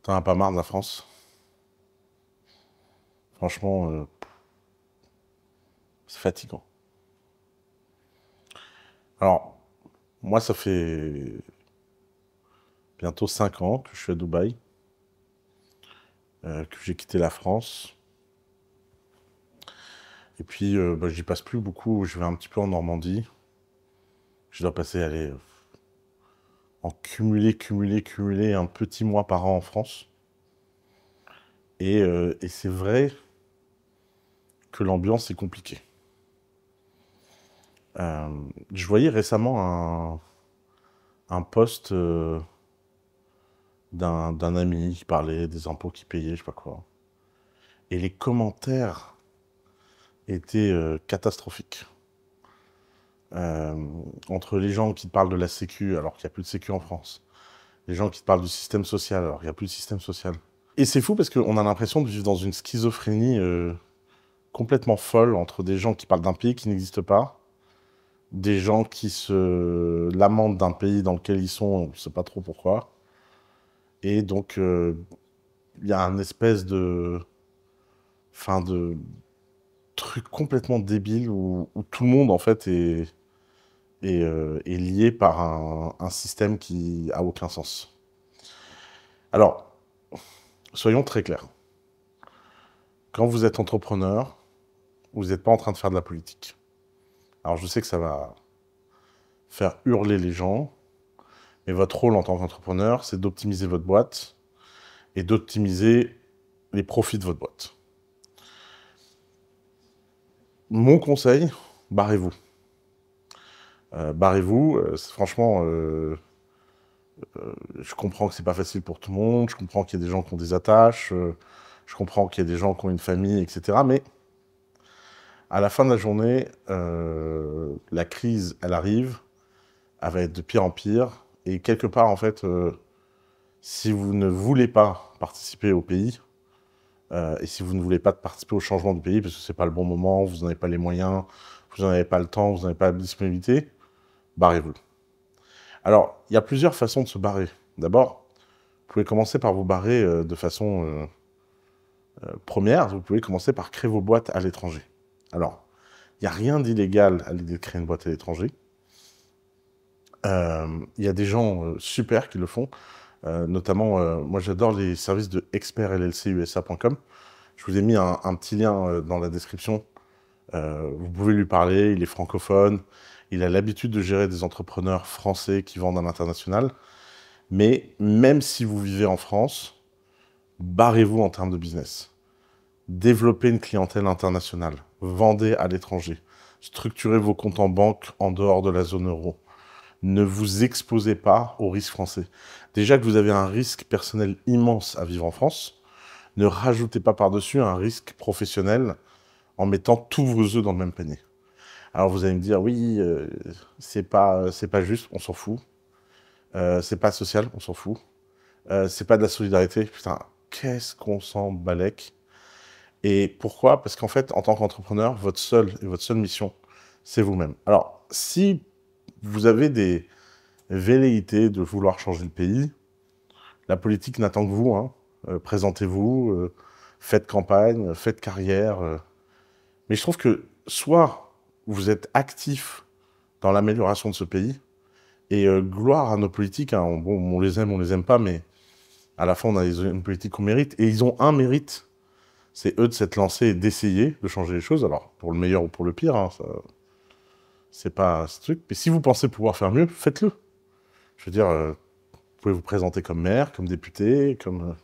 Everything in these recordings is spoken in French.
T'en as pas marre de la France? Franchement, c'est fatigant. Alors, moi, ça fait bientôt 5 ans que je suis à Dubaï, que j'ai quitté la France. Et puis, j'y passe plus beaucoup. Je vais un petit peu en Normandie. Je dois passer, aller en cumulé un petit mois par an en France. Et c'est vrai que l'ambiance est compliquée. Euh, je voyais récemment un post d'un ami qui parlait des impôts qu'il payait, je sais pas quoi. Et les commentaires étaient catastrophiques. Euh, Entre les gens qui te parlent de la sécu alors qu'il n'y a plus de sécu en France, les gens qui te parlent du système social alors qu'il n'y a plus de système social. Et c'est fou parce qu'on a l'impression de vivre dans une schizophrénie complètement folle entre des gens qui parlent d'un pays qui n'existe pas, des gens qui se lamentent d'un pays dans lequel ils sont, on ne sait pas trop pourquoi. Et donc, il y a un espèce de truc complètement débile où tout le monde, en fait, est lié par un système qui a aucun sens. Alors, soyons très clairs. Quand vous êtes entrepreneur, vous n'êtes pas en train de faire de la politique. Alors, je sais que ça va faire hurler les gens, mais votre rôle en tant qu'entrepreneur, c'est d'optimiser votre boîte et d'optimiser les profits de votre boîte. Mon conseil, barrez-vous. Barrez-vous. Franchement, je comprends que c'est pas facile pour tout le monde, je comprends qu'il y a des gens qui ont des attaches, je comprends qu'il y a des gens qui ont une famille, etc. Mais à la fin de la journée, la crise, elle arrive, elle va être de pire en pire. Et quelque part, en fait, si vous ne voulez pas participer au pays, et si vous ne voulez pas participer au changement du pays, parce que c'est pas le bon moment, vous n'en avez pas les moyens, vous n'en avez pas le temps, vous n'en avez pas la disponibilité, barrez-vous. Alors, il y a plusieurs façons de se barrer. D'abord, vous pouvez commencer par vous barrer de façon première. Vous pouvez commencer par créer vos boîtes à l'étranger. Alors, il n'y a rien d'illégal à l'idée de créer une boîte à l'étranger. Il y a des gens super qui le font. Notamment, moi j'adore les services de expertllcusa.com. Je vous ai mis un petit lien dans la description. Vous pouvez lui parler, il est francophone. Il a l'habitude de gérer des entrepreneurs français qui vendent à l'international. Mais même si vous vivez en France, barrez-vous en termes de business. Développez une clientèle internationale. Vendez à l'étranger. Structurez vos comptes en banque en dehors de la zone euro. Ne vous exposez pas au risque français. Déjà que vous avez un risque personnel immense à vivre en France, ne rajoutez pas par-dessus un risque professionnel en mettant tous vos œufs dans le même panier. Alors vous allez me dire, oui, c'est pas juste, on s'en fout. C'est pas social, on s'en fout. C'est pas de la solidarité. Putain, qu'est-ce qu'on s'en balèque. Et pourquoi? Parce qu'en fait, en tant qu'entrepreneur, votre seule mission, c'est vous-même. Alors, si vous avez des velléités de vouloir changer le pays, la politique n'attend que vous, hein. Présentez-vous, faites campagne, faites carrière. Mais je trouve que soit vous êtes actif dans l'amélioration de ce pays, et gloire à nos politiques, hein. Bon, on les aime pas, mais à la fin, on a une politique qu'on mérite, et ils ont un mérite, c'est eux de s'être lancés et d'essayer de changer les choses, alors pour le meilleur ou pour le pire, hein, ça, c'est pas ce truc, mais si vous pensez pouvoir faire mieux, faites-le. Je veux dire, vous pouvez vous présenter comme maire, comme député, comme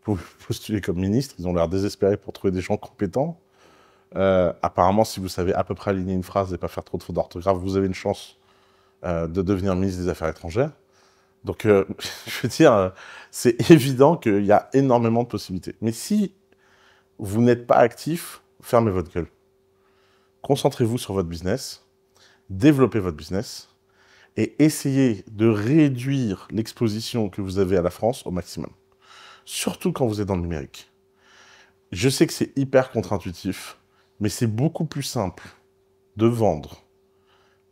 vous postuler comme ministre, ils ont l'air désespérés pour trouver des gens compétents. Apparemment, si vous savez à peu près aligner une phrase et pas faire trop de fautes d'orthographe, vous avez une chance de devenir ministre des Affaires étrangères. Donc, je veux dire, c'est évident qu'il y a énormément de possibilités. Mais si vous n'êtes pas actif, fermez votre gueule. Concentrez-vous sur votre business, développez votre business et essayez de réduire l'exposition que vous avez à la France au maximum. Surtout quand vous êtes dans le numérique. Je sais que c'est hyper contre-intuitif, mais c'est beaucoup plus simple de vendre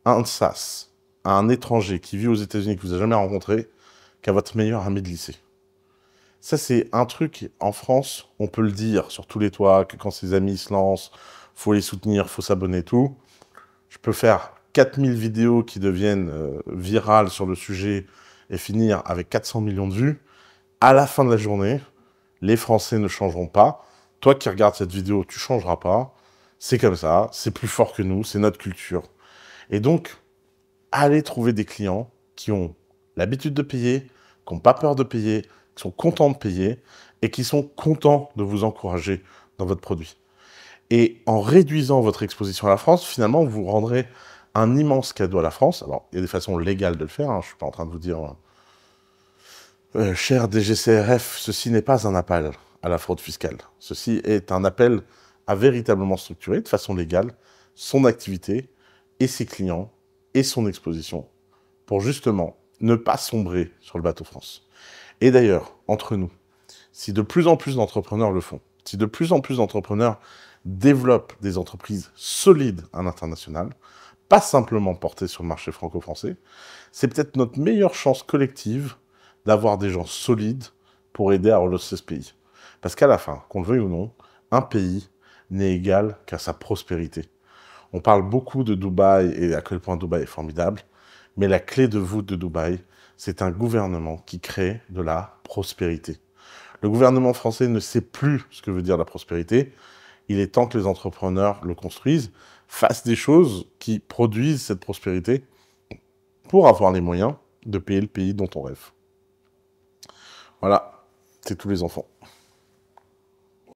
un SaaS à un étranger qui vit aux États-Unis que vous n'avez jamais rencontré qu'à votre meilleur ami de lycée. Ça, c'est un truc, en France, on peut le dire sur tous les toits, que quand ses amis se lancent, faut les soutenir, faut s'abonner et tout. Je peux faire 4000 vidéos qui deviennent virales sur le sujet et finir avec 400 millions de vues. À la fin de la journée, les Français ne changeront pas. Toi qui regardes cette vidéo, tu changeras pas. C'est comme ça, c'est plus fort que nous, c'est notre culture. Et donc, allez trouver des clients qui ont l'habitude de payer, qui n'ont pas peur de payer, qui sont contents de payer et qui sont contents de vous encourager dans votre produit. Et en réduisant votre exposition à la France, finalement, vous rendrez un immense cadeau à la France. Alors, il y a des façons légales de le faire. Hein. Je ne suis pas en train de vous dire, cher DGCRF, ceci n'est pas un appel à la fraude fiscale. Ceci est un appel à véritablement structurer de façon légale son activité et ses clients et son exposition pour justement ne pas sombrer sur le bateau France. Et d'ailleurs, entre nous, si de plus en plus d'entrepreneurs le font, si de plus en plus d'entrepreneurs développent des entreprises solides à l'international, pas simplement portées sur le marché franco-français, c'est peut-être notre meilleure chance collective d'avoir des gens solides pour aider à relancer ce pays. Parce qu'à la fin, qu'on le veuille ou non, un pays n'est égal qu'à sa prospérité. On parle beaucoup de Dubaï et à quel point Dubaï est formidable, mais la clé de voûte de Dubaï, c'est un gouvernement qui crée de la prospérité. Le gouvernement français ne sait plus ce que veut dire la prospérité. Il est temps que les entrepreneurs le construisent, fassent des choses qui produisent cette prospérité pour avoir les moyens de payer le pays dont on rêve. Voilà, c'est tous les enfants.